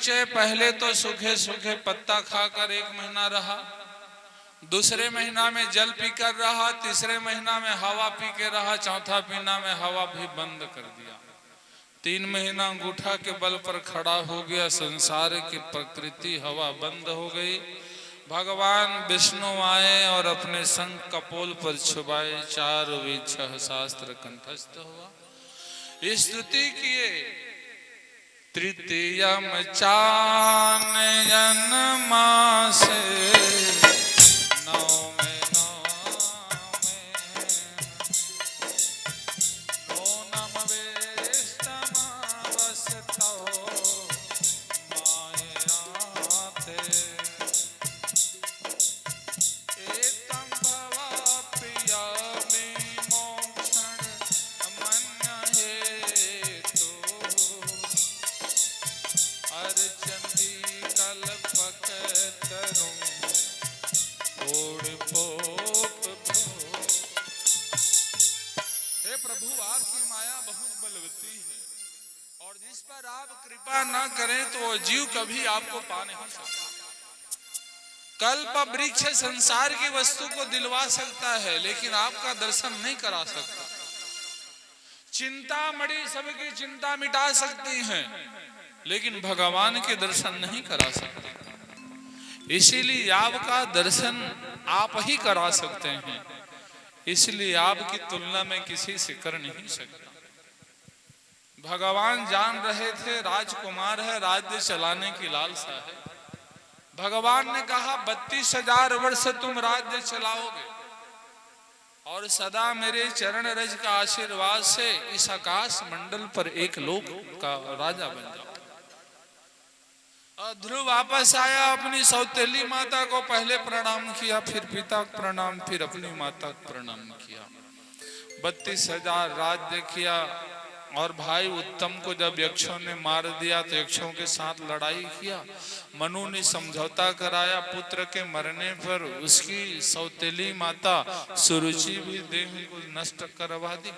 नीचे पहले तो सूखे सूखे पत्ता खाकर 1 महीना रहा, दूसरे महीना में जल पीकर रहा, तीसरे महीना में हवा पी के रहा, चौथा महीना में हवा भी बंद कर दिया। 3 महीना अंगूठा के बल पर खड़ा हो गया। संसार की प्रकृति हवा बंद हो गई। भगवान विष्णु आए और अपने संग कपोल पर छुपाए, 4 वेद 6 शास्त्र कंठस्थ हुआ। स्तुति किए तृतीयम चानयन मासे, नवमे नूनम वेष्टमावसतो मायाते, एतं भवाप्रियामि मोक्षं मन्यहेतु, अर्चन्ति कल्पकतरुं हे प्रभु, आपकी माया बहुत बलवती है और जिस पर आप कृपा न करें तो वो जीव कभी आपको पा नहीं सकता। कल्प वृक्ष संसार की वस्तु को दिलवा सकता है लेकिन आपका दर्शन नहीं करा सकता। चिंता मणि सबकी चिंता मिटा सकती हैं लेकिन भगवान के दर्शन नहीं करा सकते। इसीलिए आपका दर्शन आप ही करा सकते हैं, इसलिए आपकी तुलना में किसी से कर नहीं सकता। भगवान जान रहे थे राजकुमार है, राज्य चलाने की लालसा है। भगवान ने कहा 32,000 वर्ष तुम राज्य चलाओगे और सदा मेरे चरण रज का आशीर्वाद से इस आकाश मंडल पर एक लोक का राजा बन जाओ। ध्रुव वापस आया, अपनी सौतेली माता को पहले प्रणाम किया, फिर पिता को प्रणाम, फिर अपनी माता को प्रणाम किया। 32,000 राज्य किया और भाई उत्तम को जब यक्षों ने मार दिया तो यक्षों के साथ लड़ाई किया। मनु ने समझौता कराया, पुत्र के मरने पर उसकी सौतेली माता सुरुचि भी देह को नष्ट करवा दी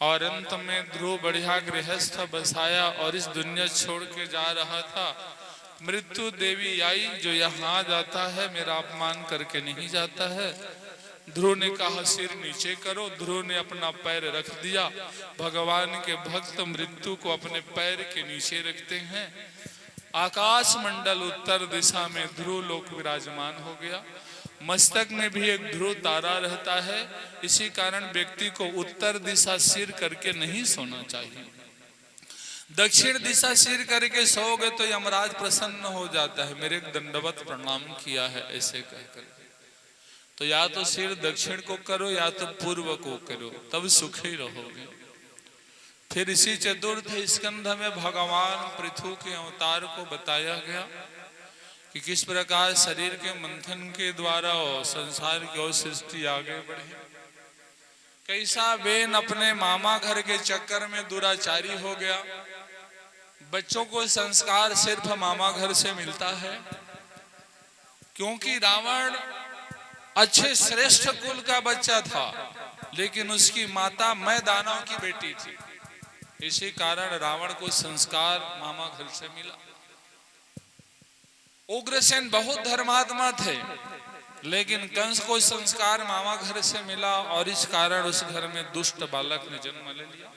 और अंत में ध्रुव बढ़िया गृहस्थ बसाया और इस दुनिया छोड़ के जा रहा था। मृत्यु देवी आई, जो यहाँ जाता है मेरा अपमान करके नहीं जाता है। ध्रुव ने कहा सिर नीचे करो, ध्रुव ने अपना पैर रख दिया। भगवान के भक्त मृत्यु को अपने पैर के नीचे रखते हैं। आकाश मंडल उत्तर दिशा में ध्रुव लोक विराजमान हो गया। मस्तक में भी एक ध्रुव तारा रहता है, इसी कारण व्यक्ति को उत्तर दिशा सिर करके नहीं सोना चाहिए। दक्षिण दिशा सिर करके सोओगे तो यमराज प्रसन्न हो जाता है, मेरे दंडवत प्रणाम किया है ऐसे कहकर। तो या तो सिर दक्षिण को करो या तो पूर्व को करो, तब सुखी रहोगे। फिर इसी चतुर्थ स्कंध में भगवान पृथु के अवतार को बताया गया कि किस प्रकार शरीर के मंथन के द्वारा संसार की ओर सृष्टि आगे बढ़ी। कैसा बेन अपने मामा घर के चक्कर में दुराचारी हो गया। बच्चों को संस्कार सिर्फ मामा घर से मिलता है, क्योंकि रावण अच्छे श्रेष्ठ कुल का बच्चा था लेकिन उसकी माता मैं दानव की बेटी थी। इसी कारण रावण को संस्कार मामा घर से मिला। उग्रसेन बहुत धर्मात्मा थे लेकिन कंस को संस्कार मामा घर से मिला और इस कारण उस घर में दुष्ट बालक ने जन्म ले लिया।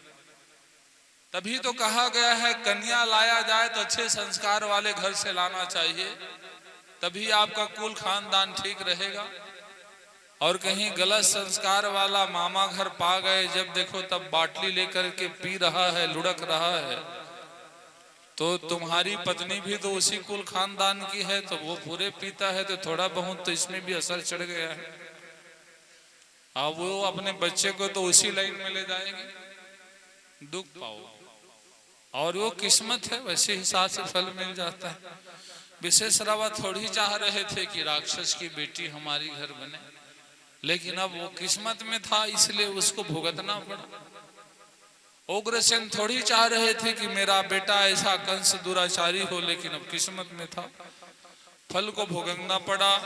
तभी तो कहा गया है कन्या लाया जाए तो अच्छे संस्कार वाले घर से लाना चाहिए, तभी आपका कुल खानदान ठीक रहेगा। और कहीं गलत संस्कार वाला मामा घर पा गए, जब देखो तब बाटली लेकर के पी रहा है, लुढ़क रहा है, तो तुम्हारी पत्नी भी तो उसी कुल खानदान की है, तो वो पूरे पीता है तो थोड़ा बहुत तो इसमें भी असर चढ़ गया है। अब वो अपने बच्चे को तो उसी लाइन में ले जाएगी, दुख पाओ। और वो किस्मत है, वैसे हिसाब से फल मिल जाता है। विशेष रावा थोड़ी चाह रहे थे कि राक्षस की बेटी हमारी घर बने, लेकिन अब वो किस्मत में था इसलिए उसको भुगतना पड़ा। उग्रसेन थोड़ी चाह रहे थे कि मेरा बेटा ऐसा कंस दुराचारी हो, लेकिन अब किस्मत में था, फल को भुगतना पड़ा।